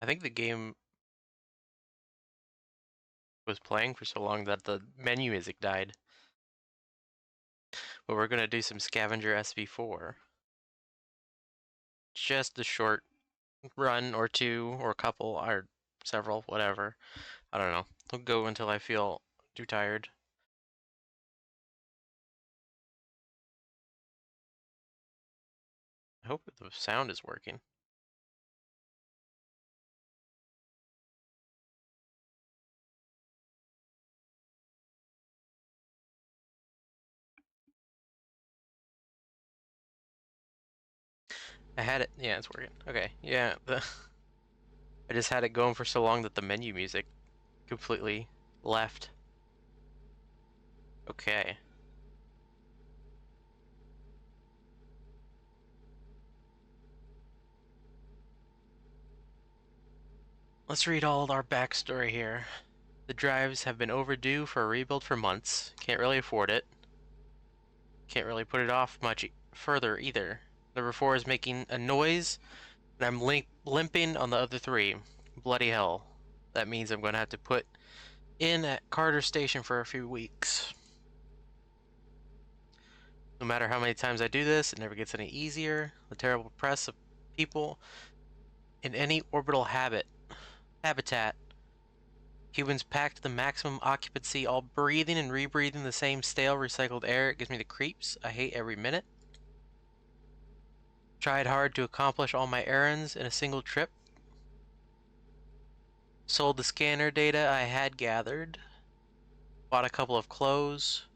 I think the game was playing for so long that the menu music died. But we're gonna do some Scavenger SV-4. Just a short run or two, or a couple, or several, whatever. I don't know. I'll go until I feel too tired. I hope the sound is working. I had it. Yeah, it's working. Okay, yeah. I just had it going for so long that the menu music completely left. Okay. Let's read all our backstory here. The drives have been overdue for a rebuild for months. Can't really afford it. Can't really put it off much further either. Number 4 is making a noise, and I'm limping on the other three. Bloody hell. That means I'm going to have to put in at Carter Station for a few weeks. No matter how many times I do this, it never gets any easier. The terrible press of people in any orbital habitat. Humans packed to the maximum occupancy, all breathing and rebreathing the same stale, recycled air. It gives me the creeps. I hate every minute. Tried hard to accomplish all my errands in a single trip. Sold the scanner data I had gathered. Bought a couple of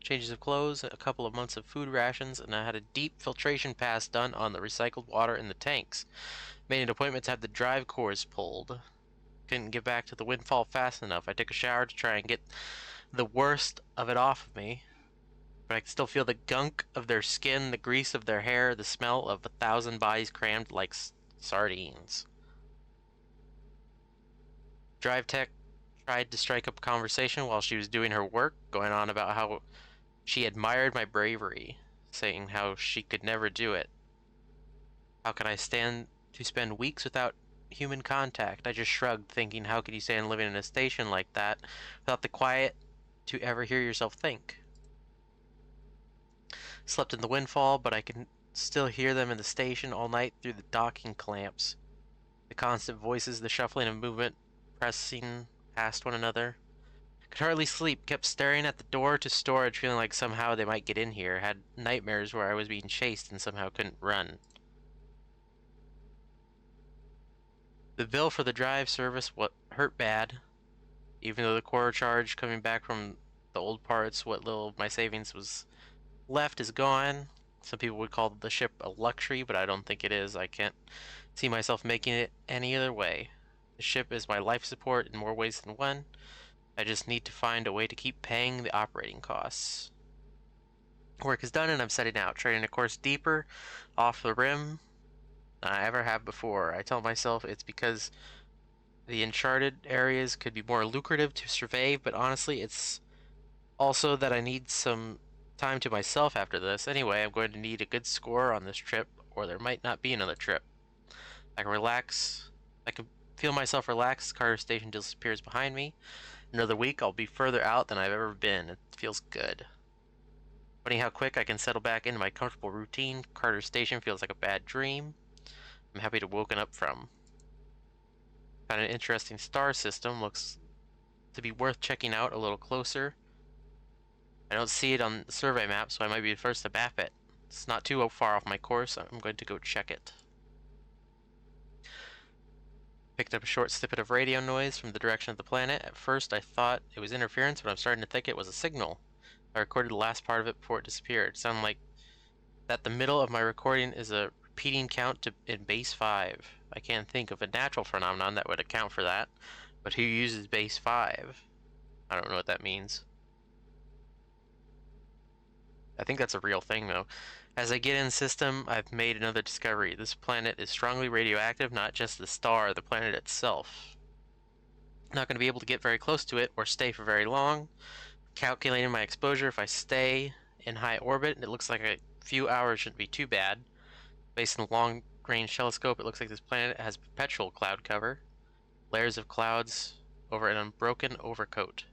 changes of clothes, a couple of months of food rations, and I had a deep filtration pass done on the recycled water in the tanks. Made an appointment to have the drive cores pulled. Couldn't get back to the windfall fast enough. I took a shower to try and get the worst of it off of me. But I can still feel the gunk of their skin, the grease of their hair, the smell of 1,000 bodies crammed like sardines. Drive tech tried to strike up a conversation while she was doing her work, going on about how she admired my bravery, saying how she could never do it. How could I stand to spend weeks without human contact? I just shrugged, thinking, how could you stand living in a station like that without the quiet to ever hear yourself think? Slept in the windfall, but I could still hear them in the station all night through the docking clamps. The constant voices, the shuffling and movement, pressing past one another. Could hardly sleep, kept staring at the door to storage, feeling like somehow they might get in here. Had nightmares where I was being chased and somehow couldn't run. The bill for the drive service hurt bad, even though the core charge coming back from the old parts, what little of my savings was left is gone. Some people would call the ship a luxury, but I don't think it is. I can't see myself making it any other way. The ship is my life support in more ways than one. I just need to find a way to keep paying the operating costs. Work is done and I'm setting out, trading a course deeper off the rim than I ever have before. I tell myself it's because the uncharted areas could be more lucrative to survey, but honestly, it's also that I need some time to myself after this. Anyway, I'm going to need a good score on this trip, or there might not be another trip. I can relax. I can feel myself relax. Carter Station disappears behind me. Another week, I'll be further out than I've ever been. It feels good. Funny how quick I can settle back into my comfortable routine. Carter Station feels like a bad dream. I'm happy to woken up from. Found an interesting star system. Looks to be worth checking out a little closer. I don't see it on the survey map, so I might be the first to map it. It's not too far off my course. I'm going to go check it. Picked up a short snippet of radio noise from the direction of the planet. At first, I thought it was interference, but I'm starting to think it was a signal. I recorded the last part of it before it disappeared. It sounded like that the middle of my recording is a repeating count in base 5. I can't think of a natural phenomenon that would account for that, but who uses base 5? I don't know what that means. I think that's a real thing, though. As I get in the system, I've made another discovery. This planet is strongly radioactive, not just the star, the planet itself. Not going to be able to get very close to it or stay for very long. Calculating my exposure, if I stay in high orbit, it looks like a few hours shouldn't be too bad. Based on the long-range telescope, it looks like this planet has perpetual cloud cover. Layers of clouds over an unbroken overcoat.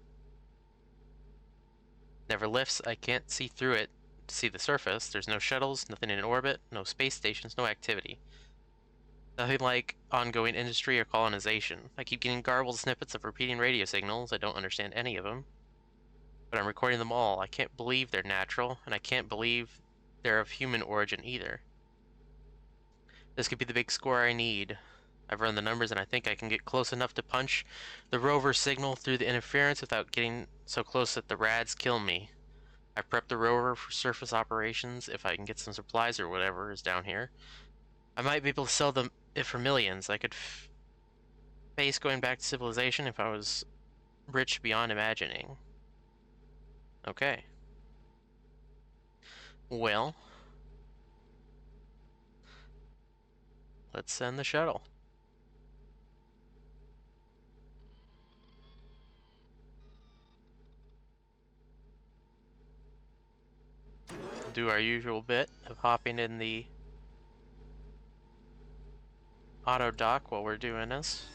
Never lifts, I can't see through it to see the surface. There's no shuttles, nothing in orbit, no space stations, no activity. Nothing like ongoing industry or colonization. I keep getting garbled snippets of repeating radio signals. I don't understand any of them. But I'm recording them all. I can't believe they're natural, and I can't believe they're of human origin either. This could be the big score I need. I've run the numbers and I think I can get close enough to punch the rover signal through the interference without getting so close that the rads kill me. I've prepped the rover for surface operations if I can get some supplies or whatever is down here. I might be able to sell them it for millions. I could face going back to civilization if I was rich beyond imagining. Okay. Well, let's send the shuttle. Do our usual bit of hopping in the auto dock while we're doing this.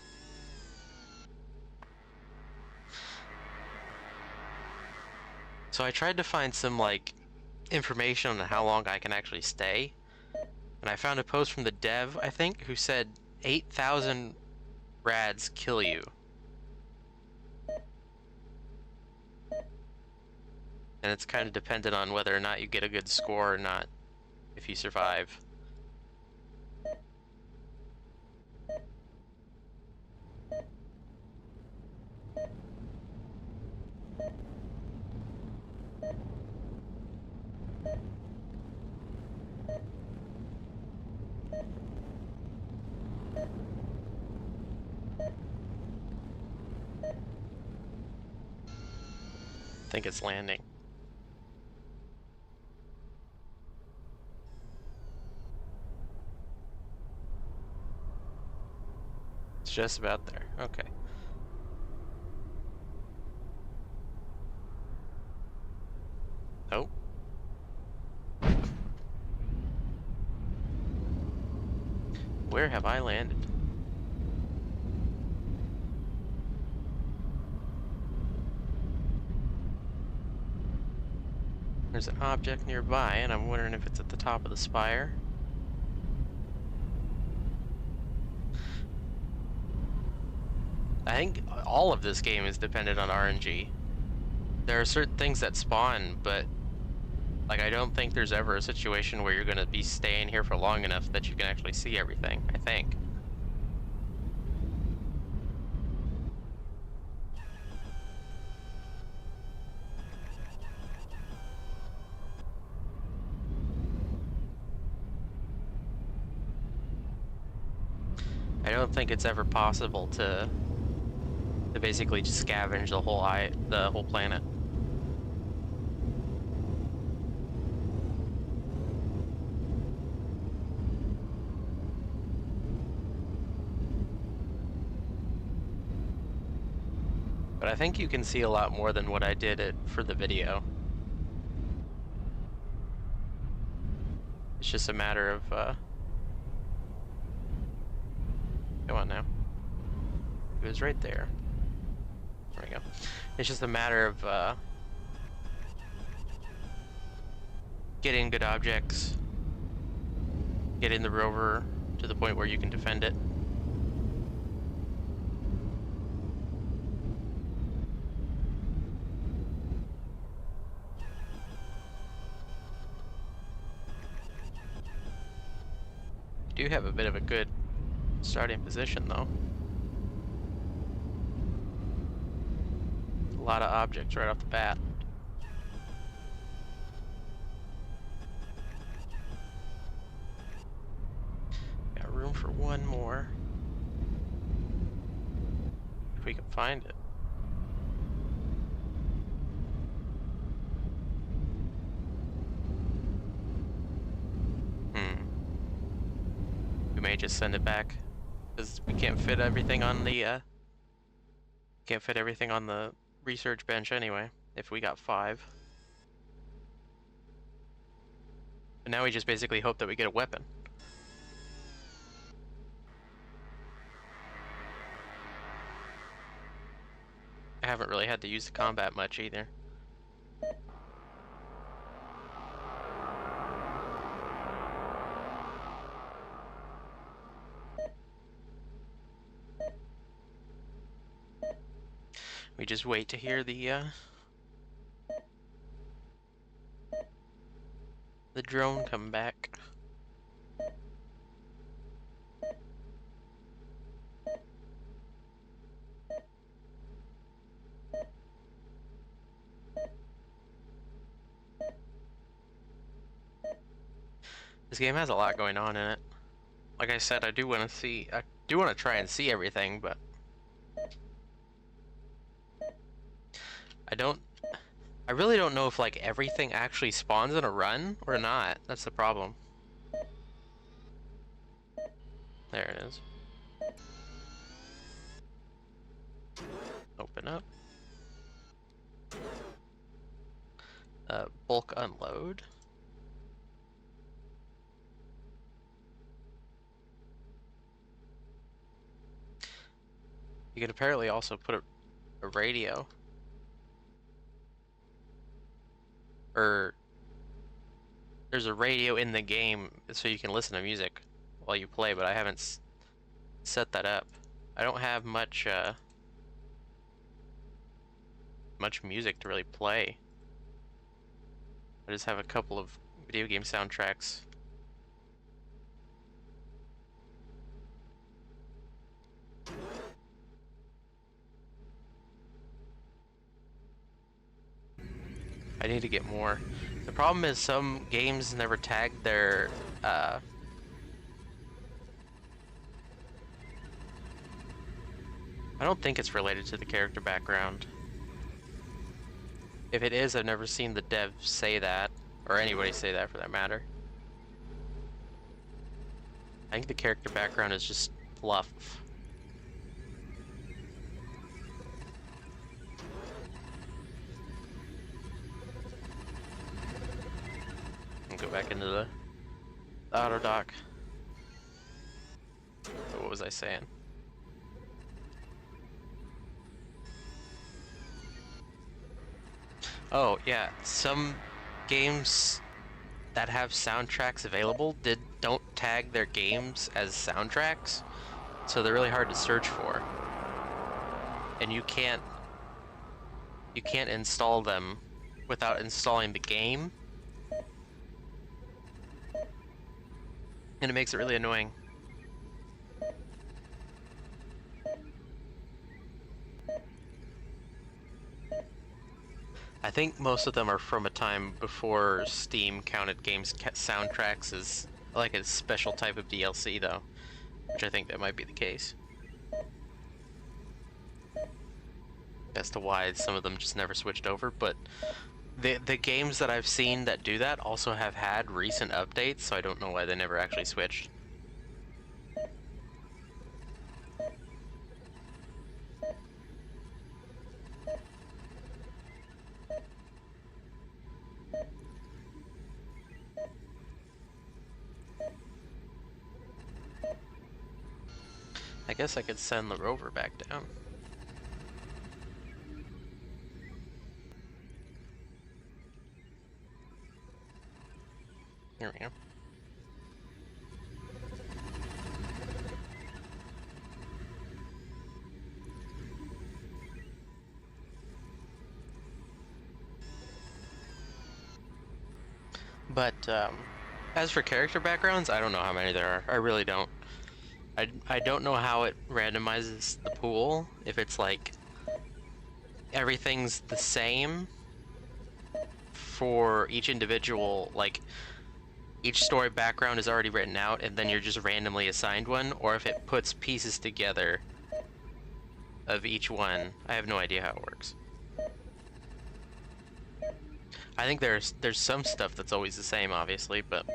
So I tried to find some like information on how long I can actually stay, and I found a post from the dev, I think, who said 8,000 rads kill you. And it's kind of dependent on whether or not you get a good score or not if you survive. I think it's landing. It's just about there. Okay. Oh. Where have I landed? There's an object nearby, and I'm wondering if it's at the top of the spire. I think all of this game is dependent on RNG. There are certain things that spawn, but like I don't think there's ever a situation where you're gonna be staying here for long enough that you can actually see everything, I think. I don't think it's ever possible to basically just scavenge the whole planet. But I think you can see a lot more than what I did for the video. It's just a matter of come on now. It was right there. There we go. It's just a matter of getting good objects, getting the rover to the point where you can defend it. You do have a bit of a good starting position though. A lot of objects right off the bat. Got room for one more. If we can find it. We may just send it back because we can't fit everything on the research bench anyway. If we got 5, but now we just basically hope that we get a weapon. haven't really had to use the combat much either. We just wait to hear the drone come back. This game has a lot going on in it. Like I said, I do want to try and see everything, but I really don't know if like everything actually spawns in a run or not. That's the problem. There it is. Open up. Bulk unload. You can apparently also put a radio. Or there's a radio in the game so you can listen to music while you play, but I haven't set that up. I don't have much music to really play. I just have a couple of video game soundtracks. I need to get more. The problem is some games never tag their I don't think it's related to the character background. If it is, I've never seen the dev say that, or anybody say that for that matter. I think the character background is just fluff. Go back into the auto dock. So what was I saying? Oh yeah, some games that have soundtracks available don't tag their games as soundtracks, so they're really hard to search for. And you can't install them without installing the game. And it makes it really annoying. I think most of them are from a time before Steam counted games soundtracks as like a special type of DLC though, which I think that might be the case. As to why some of them just never switched over, but the games that I've seen that do that also have had recent updates, so I don't know why they never actually switched. I guess I could send the rover back down. Here we go. But as for character backgrounds, I don't know how many there are. I really don't. I don't know how it randomizes the pool, if it's like everything's the same for each individual, like each story background is already written out and then you're just randomly assigned one, or if it puts pieces together of each one. I have no idea how it works. I think there's some stuff that's always the same, obviously, but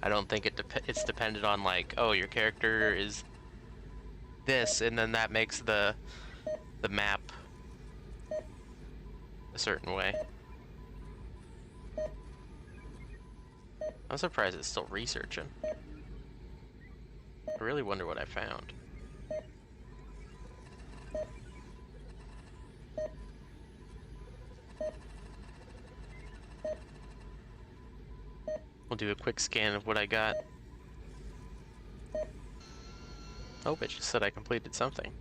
I don't think it's dependent on like, oh, your character is this, and then that makes the map a certain way. I'm surprised it's still researching. I really wonder what I found. We'll do a quick scan of what I got. Oh, it just said I completed something.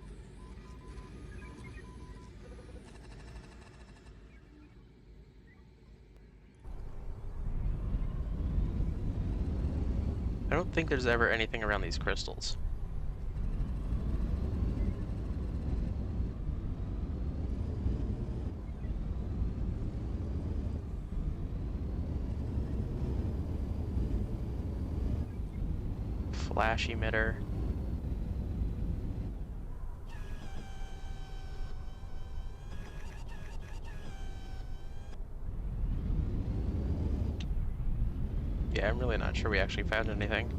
I don't think there's ever anything around these crystals. Flash emitter. Yeah, I'm really not sure we actually found anything.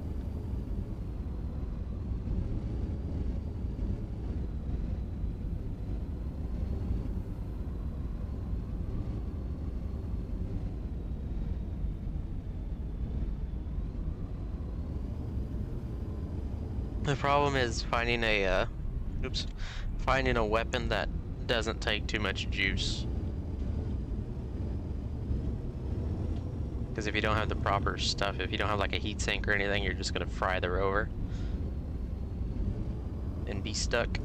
The problem is finding a, finding a weapon that doesn't take too much juice. Because if you don't have the proper stuff, if you don't have like a heat sink or anything, you're just gonna fry the rover and be stuck.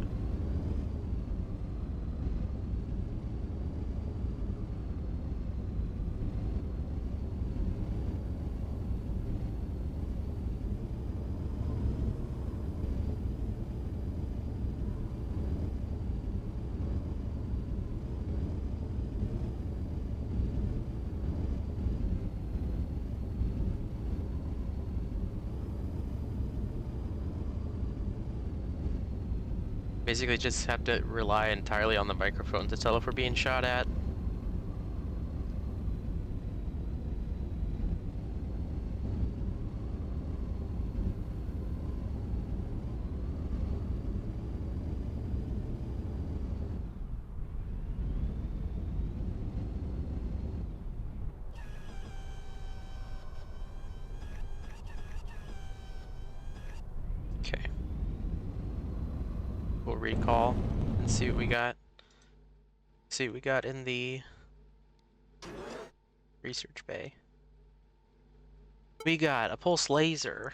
Basically just have to rely entirely on the microphone to tell if we're being shot at. Okay. We'll recall and see what we got. See what we got in the research bay. We got a pulse laser.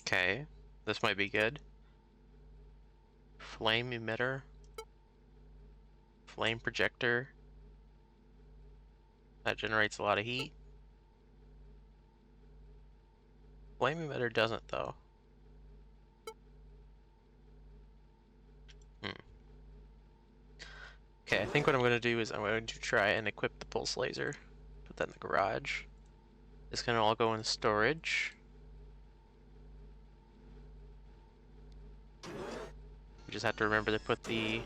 Okay, this might be good. Flame emitter. Flame projector. That generates a lot of heat. Flame emitter doesn't though. Okay, I think what I'm going to do is I'm going to try and equip the pulse laser. Put that in the garage. It's going to all go in storage. We just have to remember to put the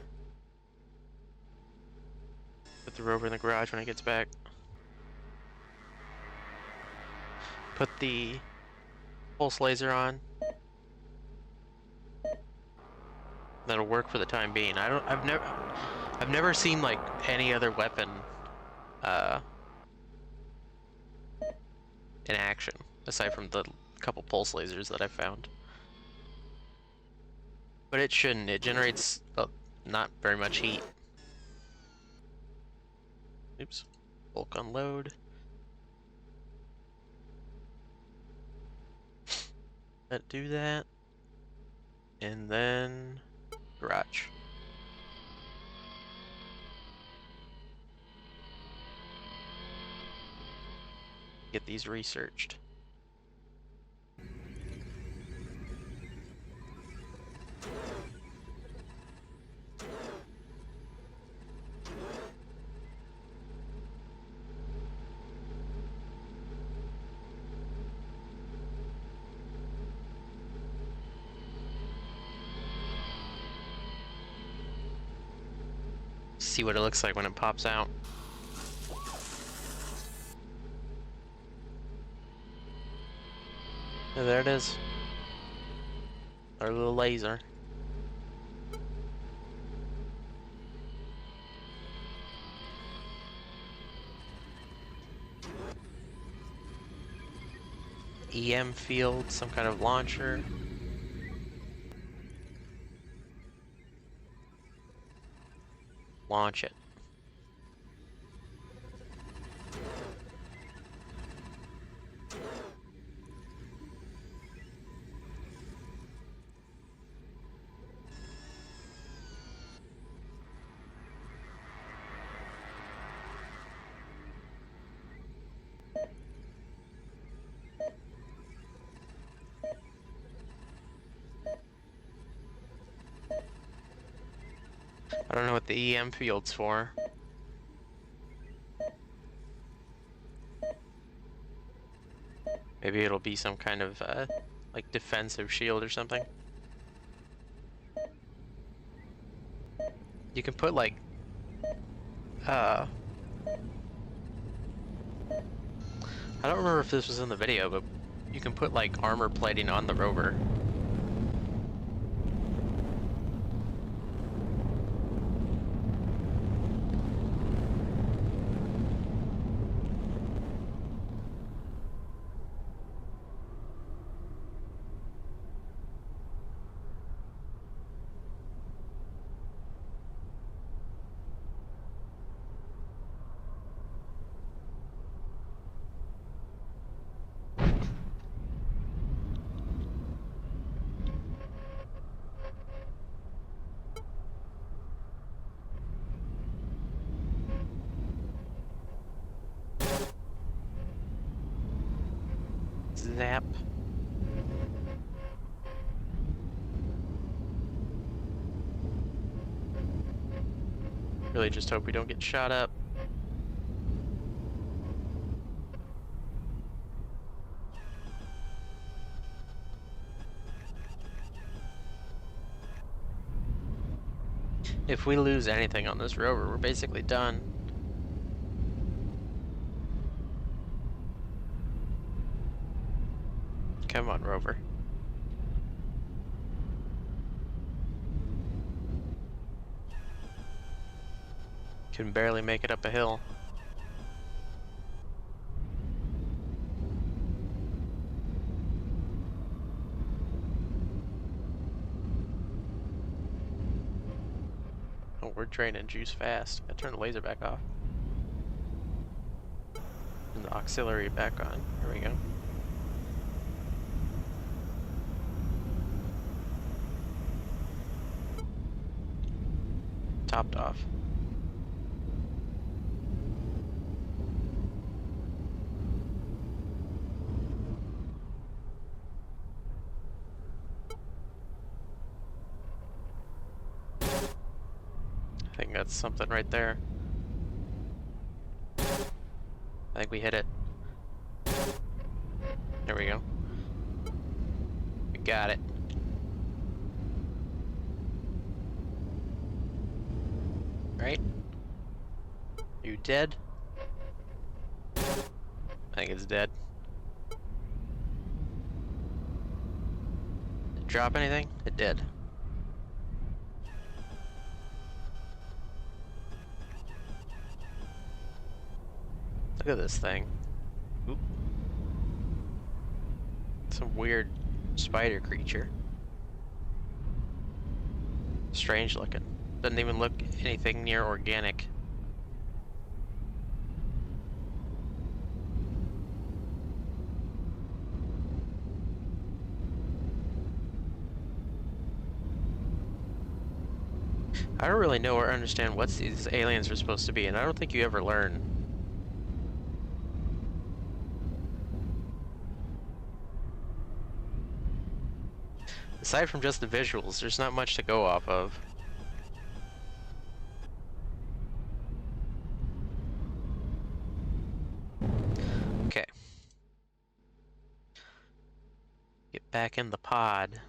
rover in the garage when it gets back. Put the pulse laser on. That'll work for the time being. I've never seen like any other weapon in action aside from the couple pulse lasers that I found. But it shouldn't. It generates not very much heat. Oops. Bulk unload. Let's do that. And then garage. Get these researched. See what it looks like when it pops out. And there it is. Our little laser. EM field, some kind of launcher. launch it. I don't know what the EM field's for. Maybe it'll be some kind of, like, defensive shield or something. You can put, like, I don't remember if this was in the video, but you can put, like, armor plating on the rover. Zap. Really just hope we don't get shot up. If we lose anything on this rover, we're basically done. Come on, rover. Can barely make it up a hill. Oh, we're draining juice fast. I turn the laser back off. And the auxiliary back on. Here we go. Topped off. I think that's something right there. I think we hit it. There we go. We got it. Right? Are you dead? I think it's dead. Did it drop anything? It did. Look at this thing. Oop. Some weird spider creature. Strange looking. Doesn't even look anything near organic. I don't really know or understand what these aliens are supposed to be, and I don't think you ever learn. Aside from just the visuals, there's not much to go off of. Okay. Get back in the pod.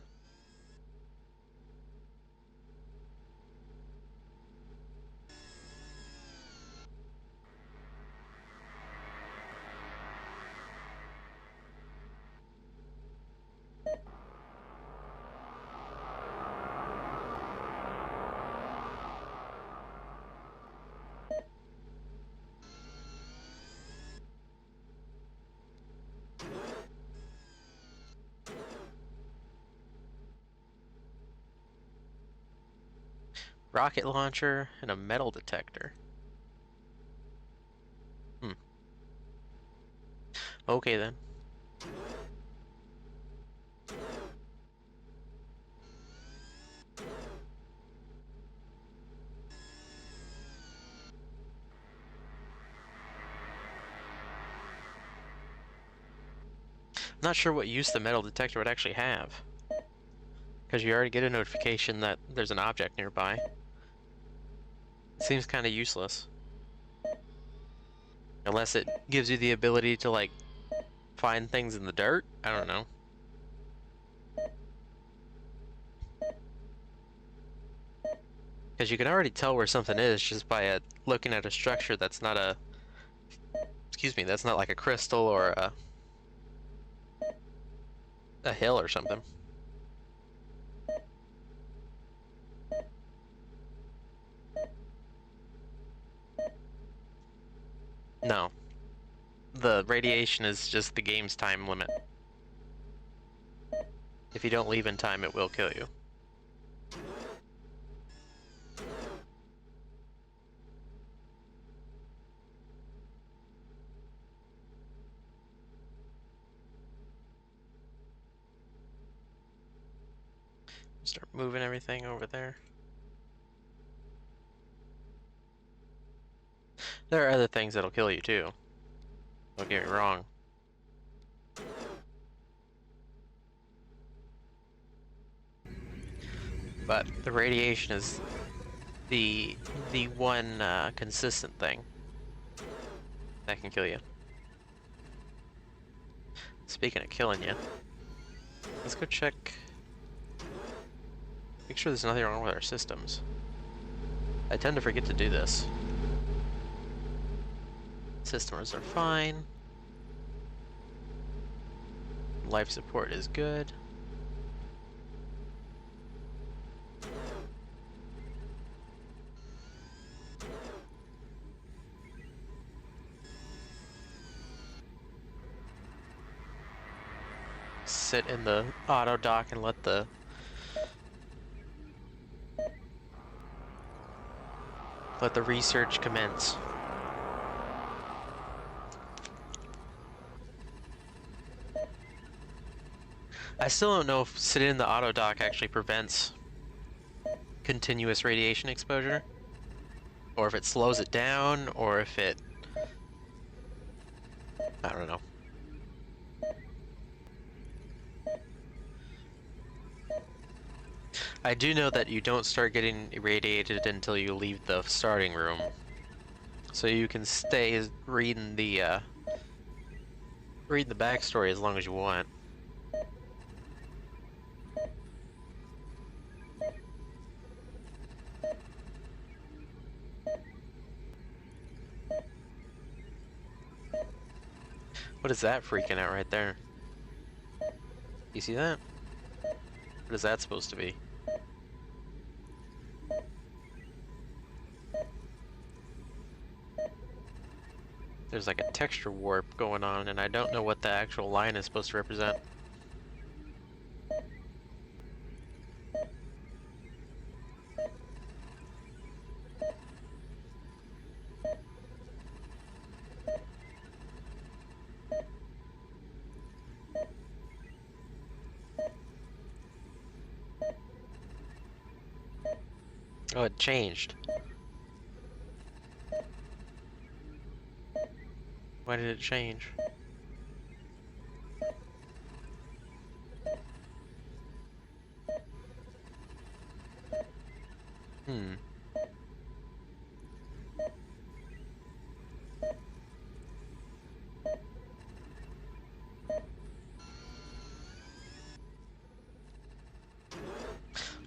Rocket launcher and a metal detector. Hmm. Okay then. I'm not sure what use the metal detector would actually have. Because you already get a notification that there's an object nearby. It seems kind of useless. Unless it gives you the ability to, like, find things in the dirt? I don't know. Because you can already tell where something is just by looking at a structure that's not a... Excuse me, that's not like a crystal or a hill or something. No. The radiation is just the game's time limit. If you don't leave in time, it will kill you. Start moving everything over there. There are other things that'll kill you too. Don't get me wrong. But the radiation is the one consistent thing that can kill you. Speaking of killing you, let's go check. Make sure there's nothing wrong with our systems. I tend to forget to do this. Systems are fine. Life support is good. Sit in the auto dock and let the research commence. I still don't know if sitting in the auto dock actually prevents continuous radiation exposure, or if it slows it down, or if it... I don't know. I do know that you don't start getting irradiated until you leave the starting room. So you can stay reading the backstory as long as you want. What is that freaking out right there? You see that? What is that supposed to be? There's like a texture warp going on, and I don't know what the actual line is supposed to represent. Oh, it changed. Why did it change? Hmm.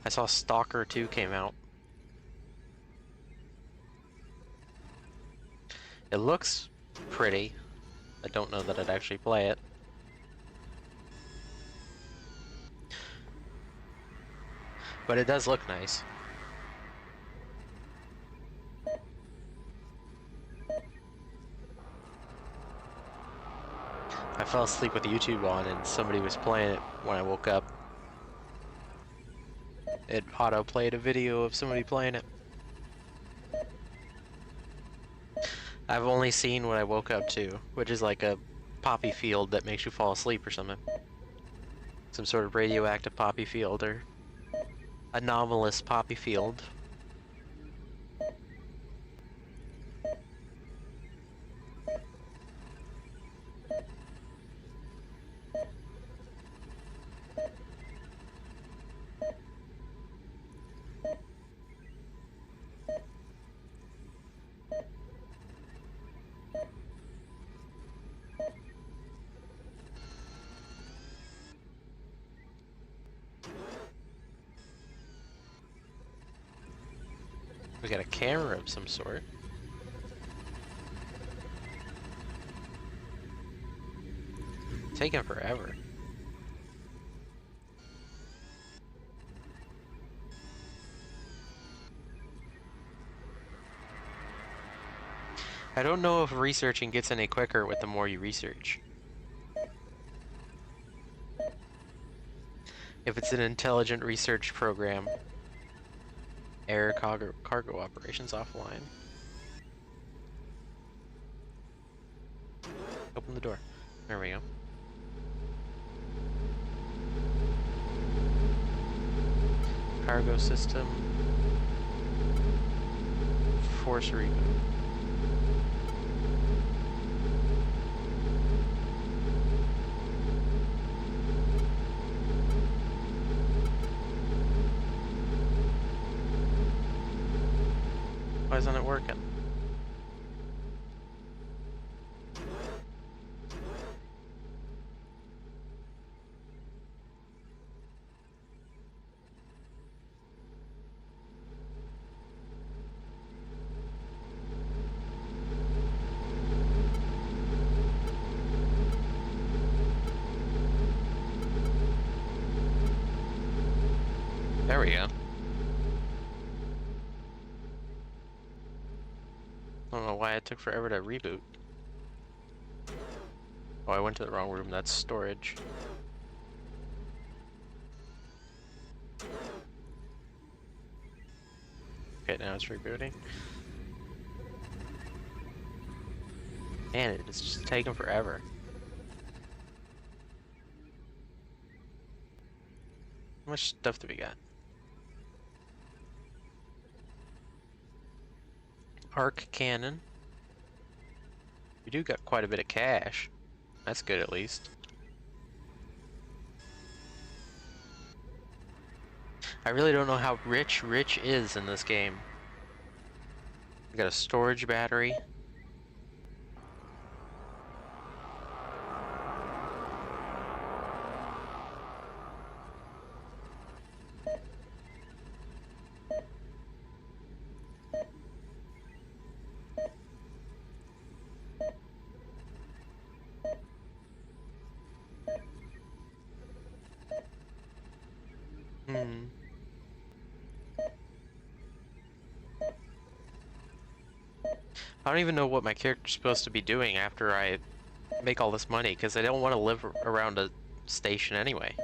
I saw Stalker 2 came out. It looks pretty. I don't know that I'd actually play it. But it does look nice. I fell asleep with YouTube on and somebody was playing it when I woke up. it auto-played a video of somebody playing it. I've only seen what I woke up to, which is like a poppy field that makes you fall asleep or something. Some sort of radioactive poppy field or anomalous poppy field. We got a camera of some sort. Taking forever. I don't know if researching gets any quicker with the more you research. If it's an intelligent research program. Air cargo operations offline. Open the door. There we go. Cargo system. Force reboot. Why isn't it working? There we go. I don't know why it took forever to reboot. Oh, I went to the wrong room. That's storage. Okay, now it's rebooting. Man, it's just taking forever. How much stuff do we got? Arc cannon. We do got quite a bit of cash. That's good at least. I really don't know how rich is in this game. We got a storage battery. I don't even know what my character's supposed to be doing after I make all this money, because I don't want to live around a station anyway.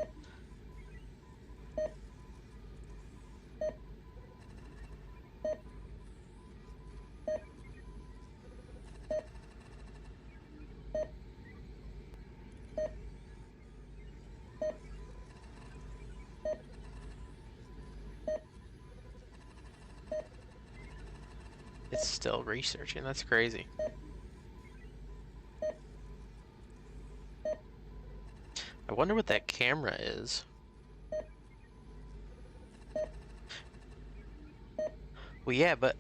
It's still researching, that's crazy. I wonder what that camera is. Well, yeah, but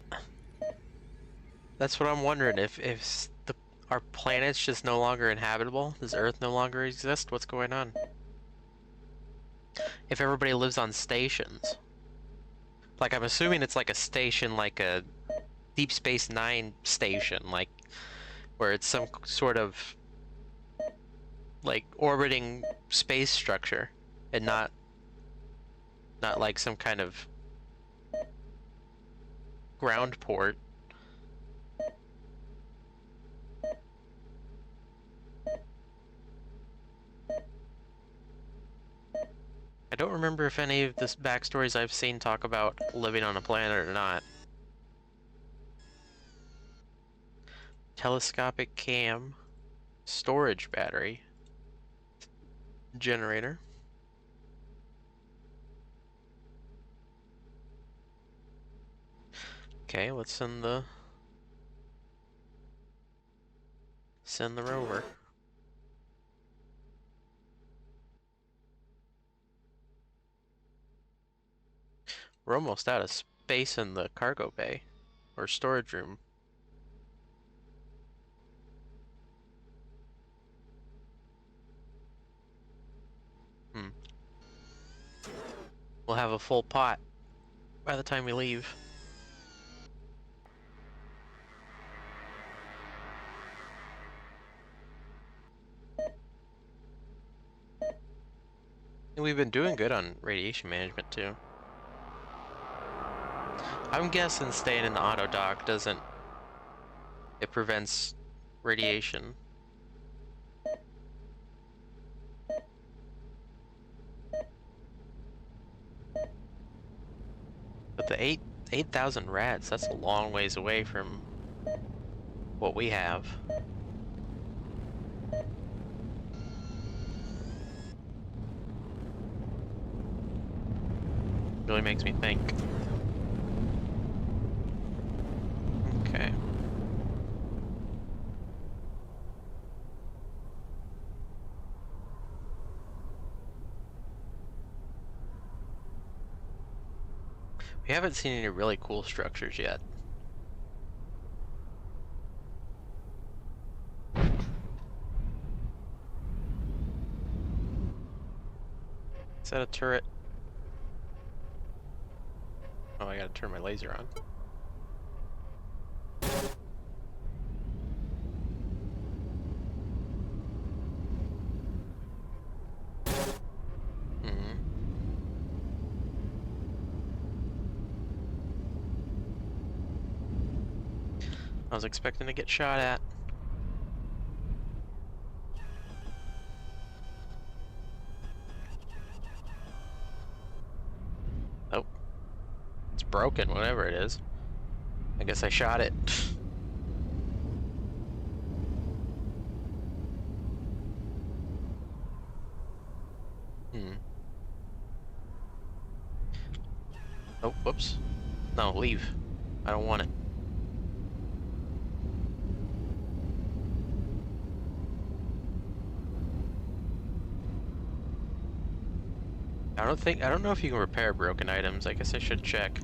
that's what I'm wondering. If our planet's just no longer inhabitable, does Earth no longer exist? What's going on? If everybody lives on stations, like I'm assuming it's like a station, like a Deep Space Nine station, like where it's some sort of like orbiting space structure, and not like some kind of ground port. I don't remember if any of the backstories I've seen talk about living on a planet or not. Telescopic cam, storage battery, generator. Okay, let's send the rover. We're almost out of space in the cargo bay or storage room. We'll have a full pot by the time we leave. And we've been doing good on radiation management too. I'm guessing staying in the auto dock doesn't... It prevents radiation. But the 8,000 rats, that's a long ways away from what we have. Really makes me think. Okay. We haven't seen any really cool structures yet. Is that a turret? Oh, I gotta turn my laser on. I was expecting to get shot at. Oh. It's broken, whatever it is. I guess I shot it. Oh, whoops. No, leave. I don't want it. I don't know if you can repair broken items. I guess I should check.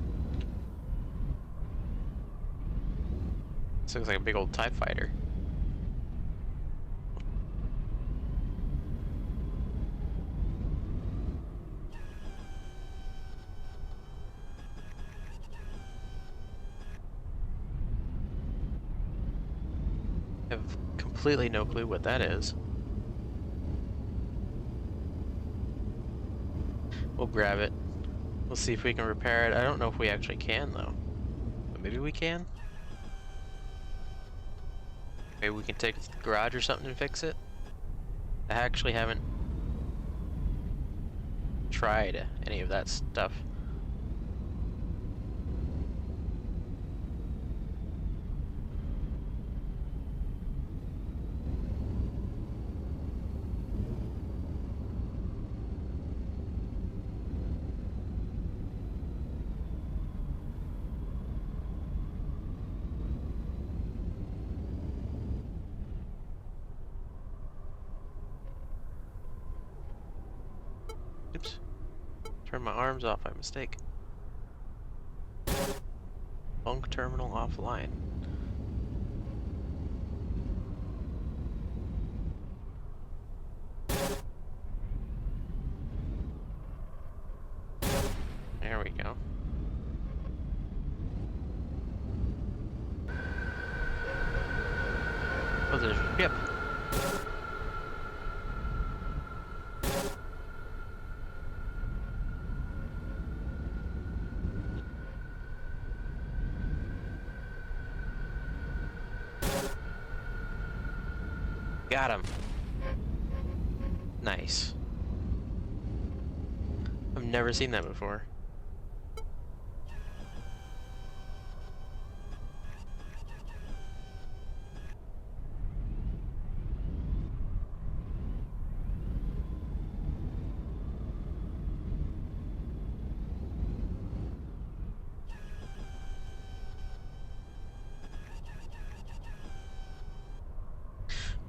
This looks like a big old TIE fighter. I have completely no clue what that is. We'll grab it. We'll see if we can repair it. I don't know if we actually can, though. But maybe we can? Maybe we can take it to the garage or something and fix it? I actually haven't tried any of that stuff. Oops. Turn my arms off by mistake. Bunk terminal offline. There we go. Oh, there's a ship. Got him. Nice. I've never seen that before.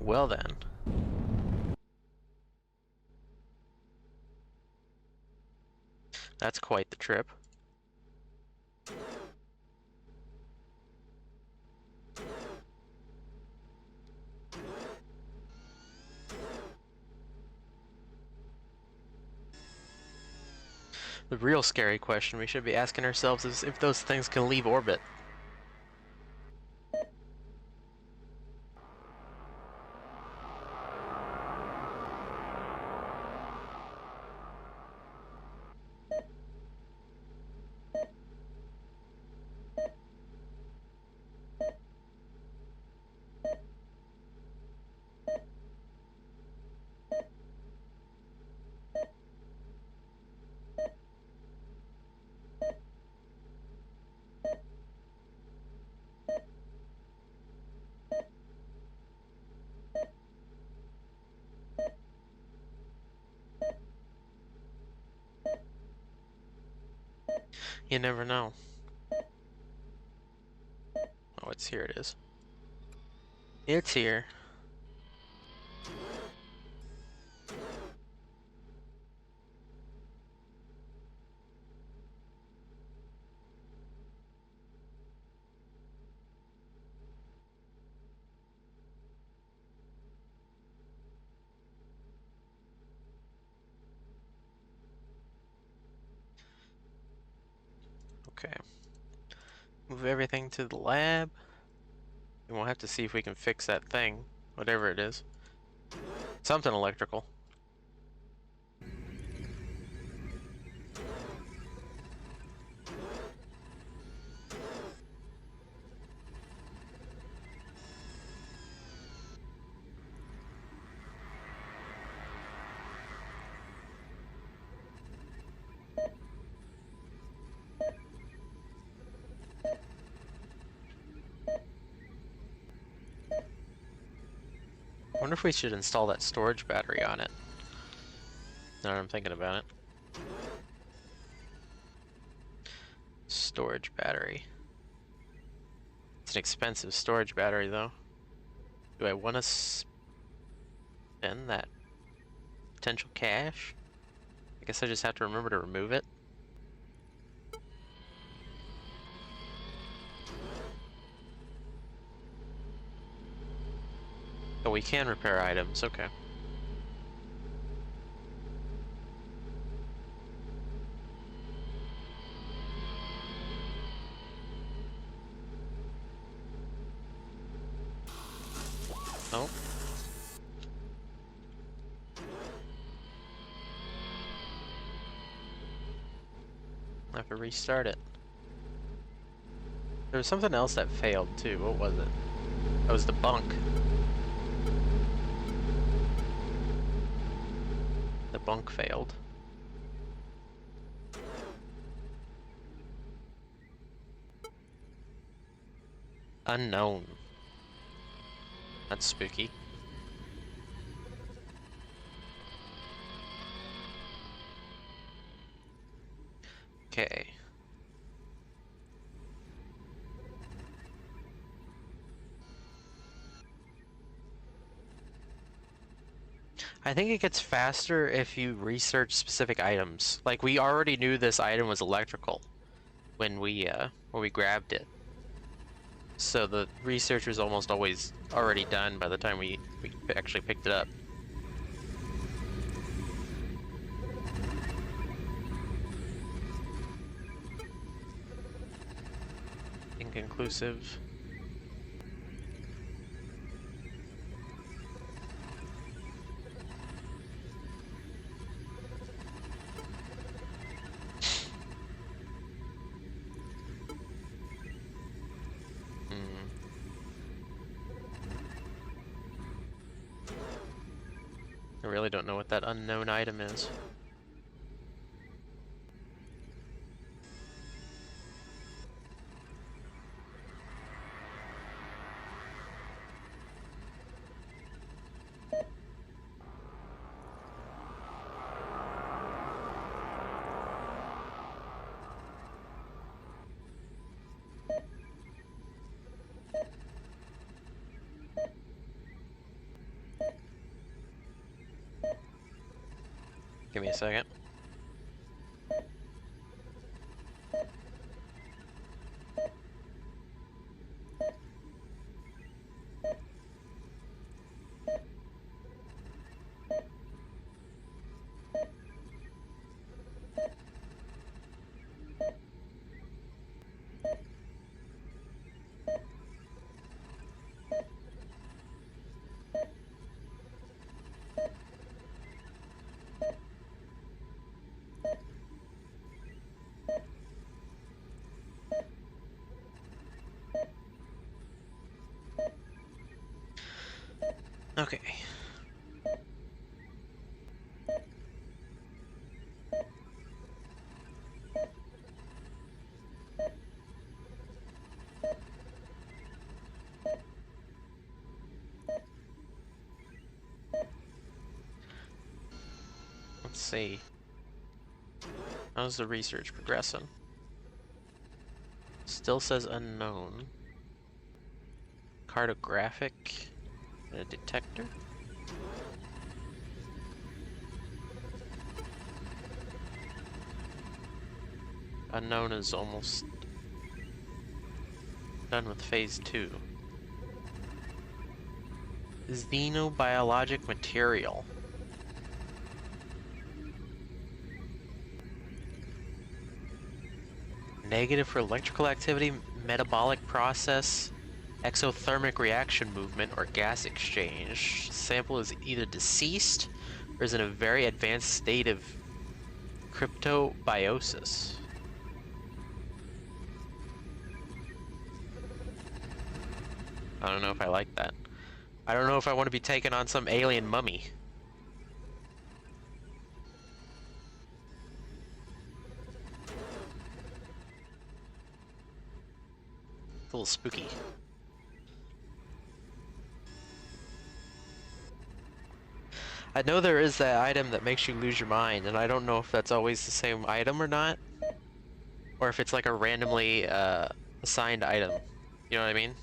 Well then. That's quite the trip. The real scary question we should be asking ourselves is if those things can leave orbit. You never know. Oh, it's here it is. It's here. Okay. Move everything to the lab. And we'll have to see if we can fix that thing, whatever it is. Something electrical. I wonder if we should install that storage battery on it. Now that I'm thinking about it. Storage battery. It's an expensive storage battery, though. Do I want to spend that potential cash? I guess I just have to remember to remove it. Oh, we can repair items, okay. Oh. I have to restart it. There was something else that failed too. What was it? That was the bunk. The bunk failed. Unknown. That's spooky. Okay. I think it gets faster if you research specific items. Like, we already knew this item was electrical when we grabbed it. So the research was almost always already done by the time we actually picked it up. Inconclusive. I really don't know what that unknown item is. Give me a second. Okay. Let's see. How's the research progressing? Still says unknown. Cartographic and a detector? Unknown is almost done with phase 2. Xenobiologic material. Negative for electrical activity, metabolic process, exothermic reaction movement, or gas exchange. Sample is either deceased or is in a very advanced state of cryptobiosis. I don't know if I like that. I don't know if I want to be taken on some alien mummy. It's a little spooky. I know there is that item that makes you lose your mind, and I don't know if that's always the same item or not. Or if it's like a randomly assigned item. You know what I mean?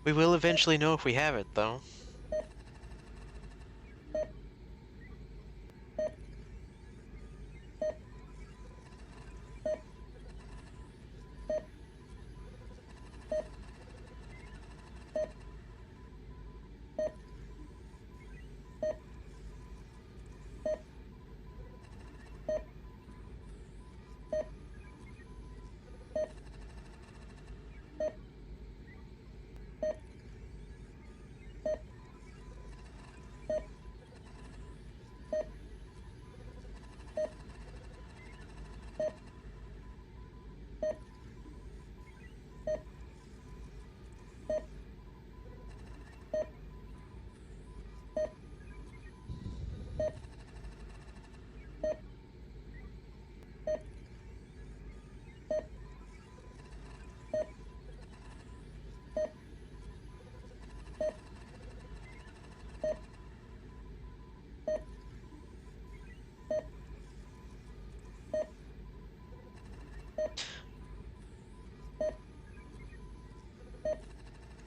We will eventually know if we have it, though.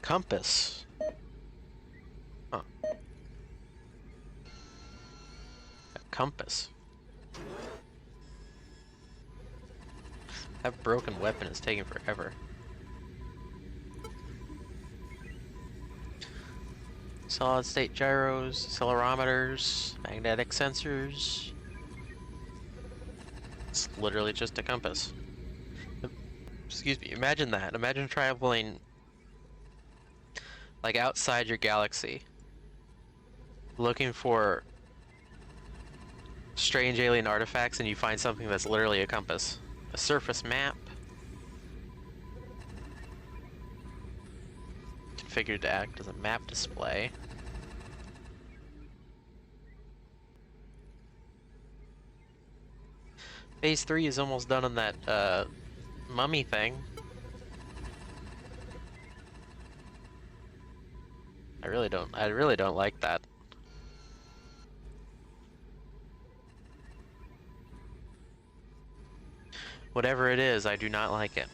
Compass. Huh. A compass. That broken weapon is taking forever. Solid state gyros, accelerometers, magnetic sensors. It's literally just a compass. Excuse me, imagine that. Imagine traveling like outside your galaxy, looking for strange alien artifacts, and you find something that's literally a compass. A surface map. Configured to act as a map display. Phase 3 is almost done on that mummy thing. I really don't like that. Whatever it is, I do not like it.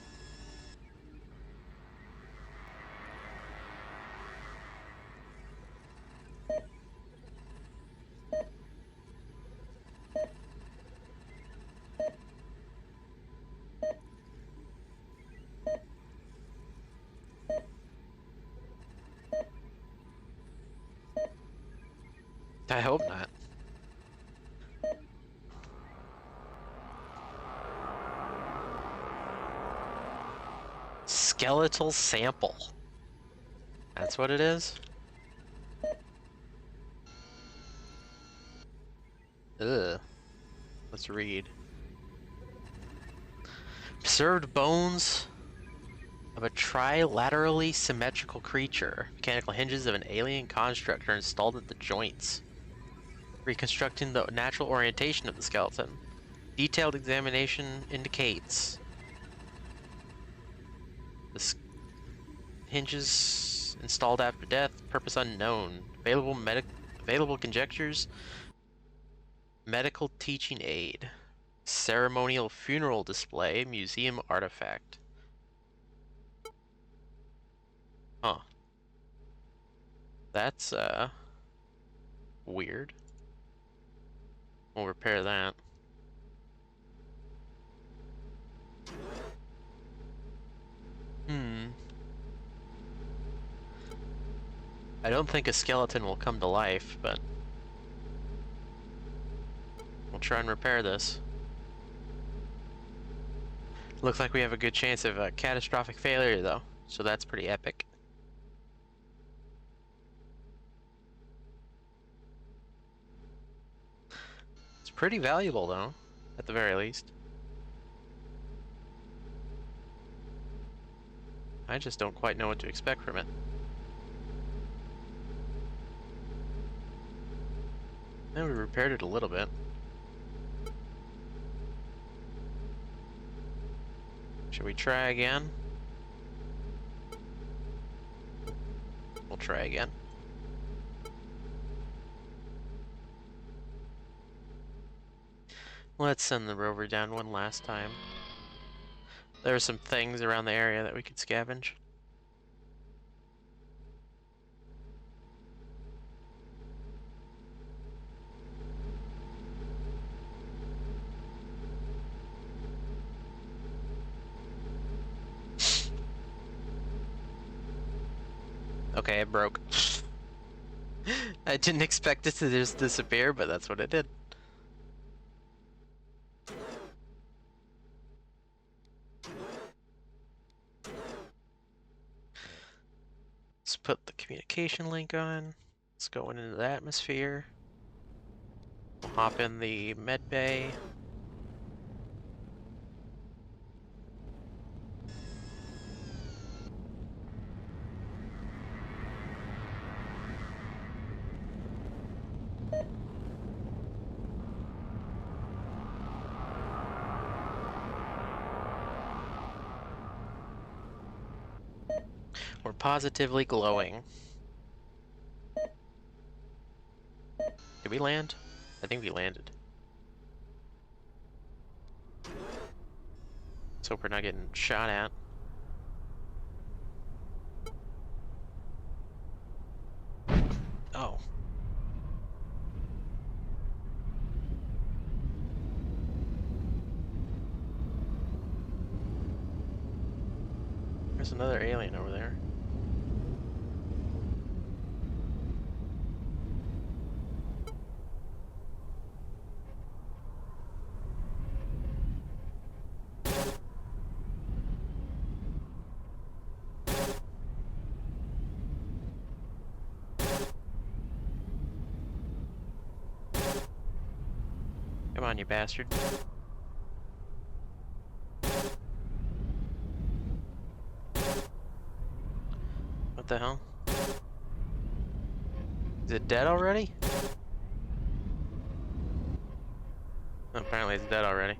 I hope not. Skeletal sample. That's what it is? Ugh. Let's read. Preserved bones of a trilaterally symmetrical creature. Mechanical hinges of an alien construct are installed at the joints, reconstructing the natural orientation of the skeleton. Detailed examination indicates the hinges installed after death, purpose unknown. Available conjectures, medical teaching aid, ceremonial funeral display, museum artifact. Huh. That's weird. We'll repair that. I don't think a skeleton will come to life, but we'll try and repair this. Looks like we have a good chance of a catastrophic failure, though, so that's pretty epic. It's pretty valuable, though, at the very least. I just don't quite know what to expect from it. And we repaired it a little bit. Should we try again? We'll try again. Let's send the rover down one last time. There are some things around the area that we could scavenge. Okay, it broke. I didn't expect it to just disappear, but that's what it did. Let's put the communication link on. Let's go into the atmosphere. We'll hop in the med bay. We're positively glowing. Did we land? I think we landed. Let's hope we're not getting shot at. Oh. There's another alien over there. Come on, you bastard. What the hell? Is it dead already? Oh, apparently it's dead already.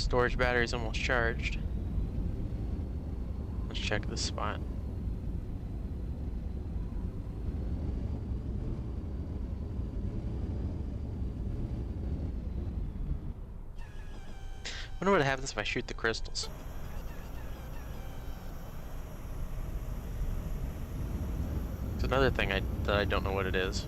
Storage battery's almost charged. Let's check this spot. Wonder what happens if I shoot the crystals. It's another thing that I don't know what it is.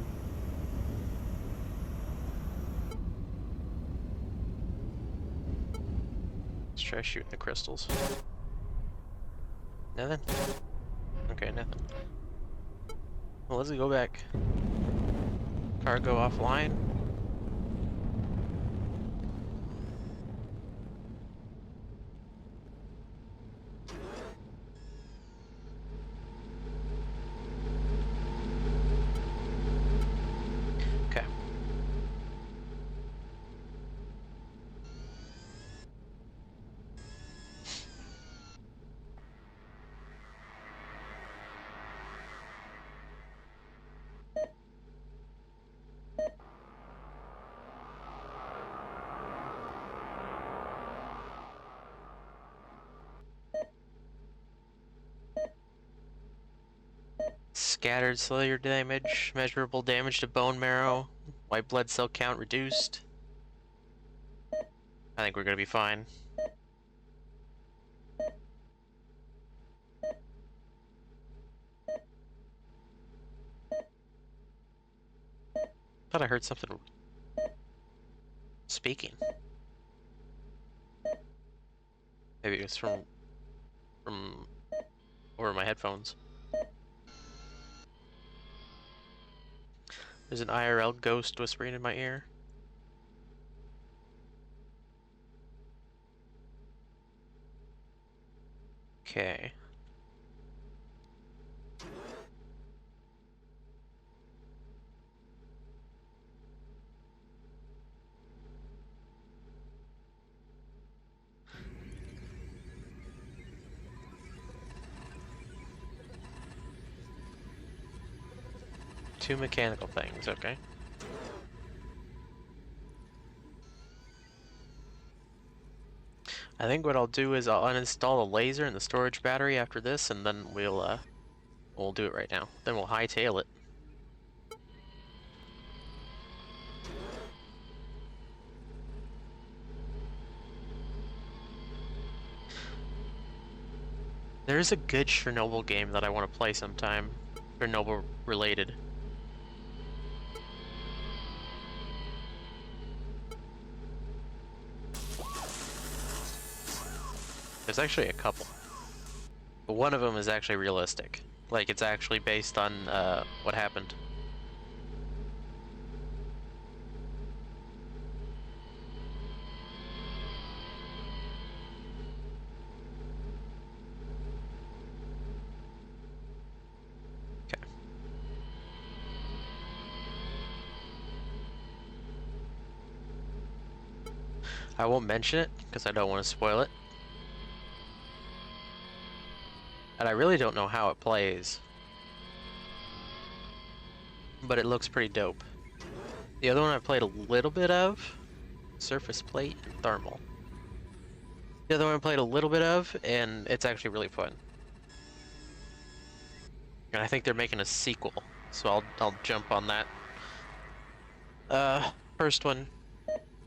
Let's try shooting the crystals. Nothing? Okay, nothing. Well, let's go back. Cargo offline. Okay. Scattered cellular damage, measurable damage to bone marrow, white blood cell count reduced. I think we're gonna be fine. Thought I heard something speaking. Maybe it was from over my headphones. There's an IRL ghost whispering in my ear. Okay. Two mechanical things, okay. I think what I'll do is I'll uninstall the laser and the storage battery after this, and then we'll do it right now. Then we'll hightail it. There's a good Chernobyl game that I want to play sometime. Chernobyl related. There's actually a couple. But one of them is actually realistic. Like, it's actually based on what happened. Okay. I won't mention it, because I don't want to spoil it. And I really don't know how it plays. But it looks pretty dope. The other one I played a little bit of, surface plate and thermal. The other one I played a little bit of, and it's actually really fun. And I think they're making a sequel, so I'll jump on that. First one,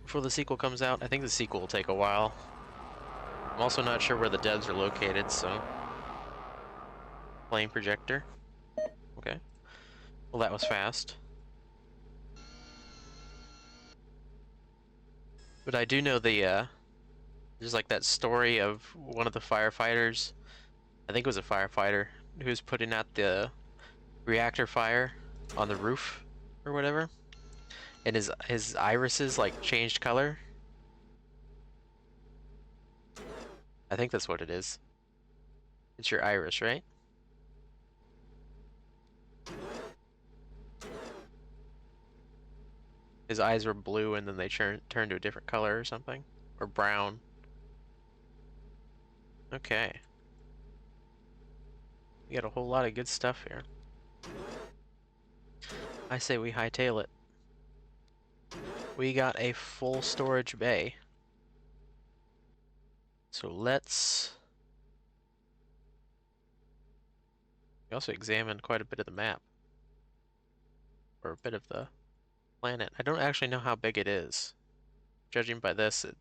before the sequel comes out. I think the sequel will take a while. I'm also not sure where the devs are located, so... Flame projector. Okay. Well, that was fast. But I do know there's like that story of one of the firefighters, I think it was a firefighter, who was putting out the reactor fire on the roof or whatever, and his irises like changed color. I think that's what it is. It's your iris, right? His eyes were blue and then they turned to a different color or something, or brown. Okay. We got a whole lot of good stuff here. I say we hightail it. We got a full storage bay. So let's... We also examined quite a bit of the map. Or a bit of the planet. I don't actually know how big it is. Judging by this, it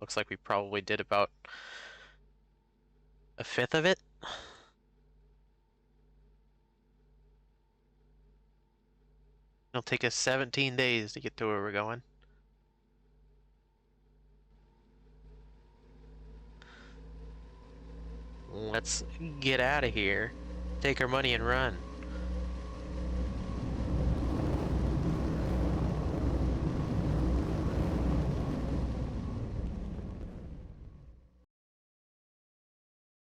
looks like we probably did about a fifth of it. It'll take us 17 days to get to where we're going. Let's get out of here. Take our money and run.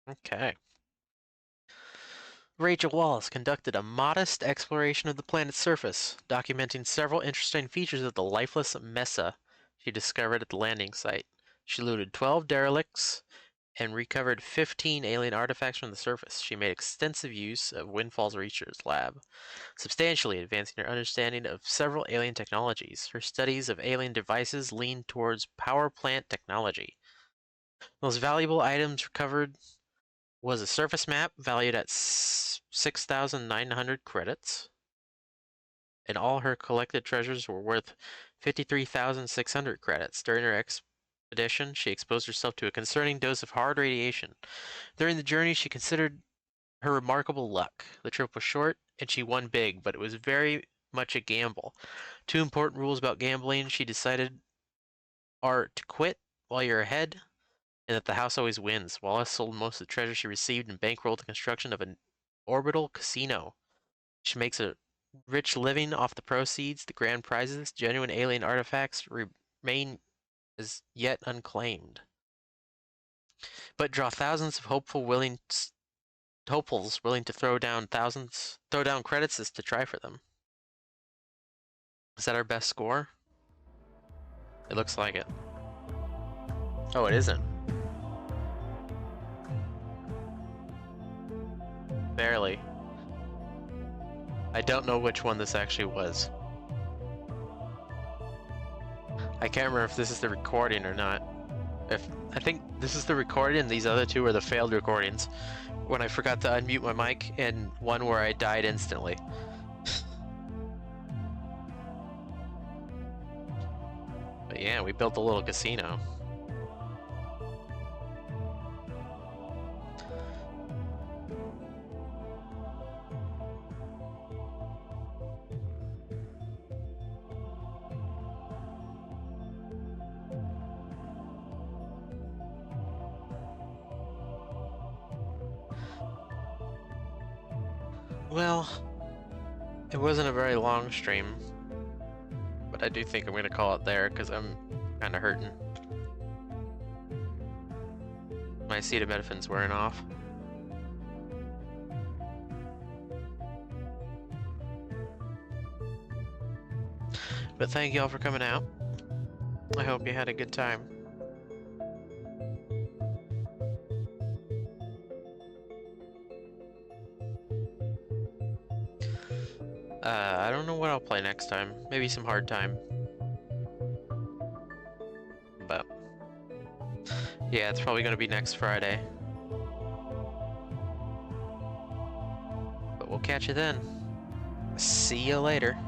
Okay. Rachel Wallace conducted a modest exploration of the planet's surface, documenting several interesting features of the lifeless mesa she discovered at the landing site. She looted 12 derelicts and recovered 15 alien artifacts from the surface. She made extensive use of Windfall's research lab, substantially advancing her understanding of several alien technologies. Her studies of alien devices leaned towards power plant technology. Most valuable items recovered was a surface map valued at 6,900 credits, and all her collected treasures were worth 53,600 credits. During her expedition, she exposed herself to a concerning dose of hard radiation. During the journey, she considered her remarkable luck. The trip was short, and she won big, but it was very much a gamble. Two important rules about gambling she decided are to quit while you're ahead, and that the house always wins. Wallace sold most of the treasure she received and bankrolled the construction of an orbital casino. She makes a rich living off the proceeds. The grand prizes, genuine alien artifacts, remain as yet unclaimed, but draw thousands of hopefuls willing to throw down credits as to try for them. Is that our best score? It looks like it. Oh, it isn't. Barely. I don't know which one this actually was. I can't remember if this is the recording or not. I think this is the recording and these other two are the failed recordings. When I forgot to unmute my mic and one where I died instantly. But yeah, we built a little casino. Well, it wasn't a very long stream, but I do think I'm gonna call it there because I'm kind of hurting. My acetaminophen's wearing off. But thank y'all for coming out. I hope you had a good time. I don't know what I'll play next time. Maybe some hard time. But yeah, it's probably gonna be next Friday. But we'll catch you then. See you later.